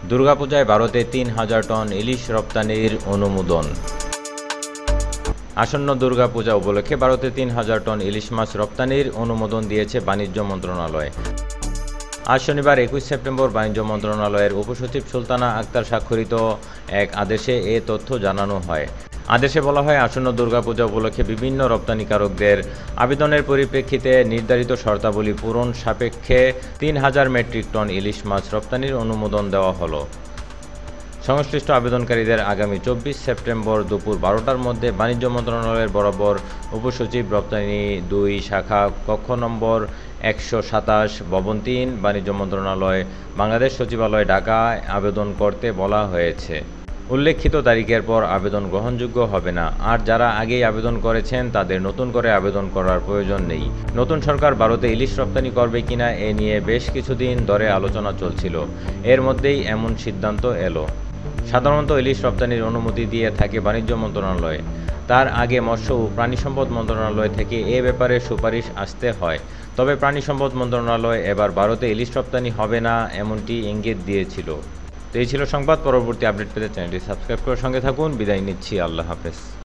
দুর্গাপূজায় ভারতে ৩,০০০ টন ইলিশ রপ্তানির অনুমোদন। আসন্ন দুর্গাপূজা উপলক্ষে ভারতে ৩,০০০ টন ইলিশ মাছ রপ্তানির অনুমোদন দিয়েছে বাণিজ্য মন্ত্রণালয়। আজ শনিবার ২১ সেপ্টেম্বর বাণিজ্য মন্ত্রণালয়ের উপসচিব সুলতানা আক্তার স্বাক্ষরিত এক আদেশে এ তথ্য জানানো হয়। আদেশে বলা হয়, আসন্ন দুর্গাপূজা উপলক্ষে বিভিন্ন রপ্তানিকারকদের আবেদনের পরিপ্রেক্ষিতে নির্ধারিত শর্তাবলী পূরণ সাপেক্ষে ৩,০০০ মেট্রিক টন ইলিশ মাছ রপ্তানির অনুমোদন দেওয়া হলো। সংশ্লিষ্ট আবেদনকারীদের আগামী ২৪ সেপ্টেম্বর দুপুর ১২টার মধ্যে বাণিজ্য মন্ত্রণালয়ের বরাবর উপসচিব, রপ্তানি ২ শাখা, কক্ষ নম্বর ১২৭, ভবন ৩, বাণিজ্য মন্ত্রণালয়, বাংলাদেশ সচিবালয়, ঢাকায় আবেদন করতে বলা হয়েছে। উল্লেখিত তারিখের পর আবেদন গ্রহণযোগ্য হবে না। আর যারা আগেই আবেদন করেছেন তাদের নতুন করে আবেদন করার প্রয়োজন নেই। নতুন সরকার ভারতে ইলিশ রপ্তানি করবে কিনা এ নিয়ে বেশ কিছুদিন ধরে আলোচনা চলছিল। এর মধ্যেই এমন সিদ্ধান্ত এলো। সাধারণত ইলিশ রপ্তানির অনুমতি দিয়ে থাকে বাণিজ্য মন্ত্রণালয়। তার আগে মৎস্য ও প্রাণী সম্পদ মন্ত্রণালয় থেকে এ ব্যাপারে সুপারিশ আসতে হয়। তবে প্রাণী সম্পদ মন্ত্রণালয় এবার ভারতে ইলিশ রপ্তানি হবে না এমনটি ইঙ্গিত দিয়েছিল। তো এই ছিল সংবাদ। পরবর্তী আপডেট পেতে চ্যানেলটি সাবস্ক্রাইব করে সঙ্গে থাকুন। বিদায় নিচ্ছি। আল্লাহ হাফেজ।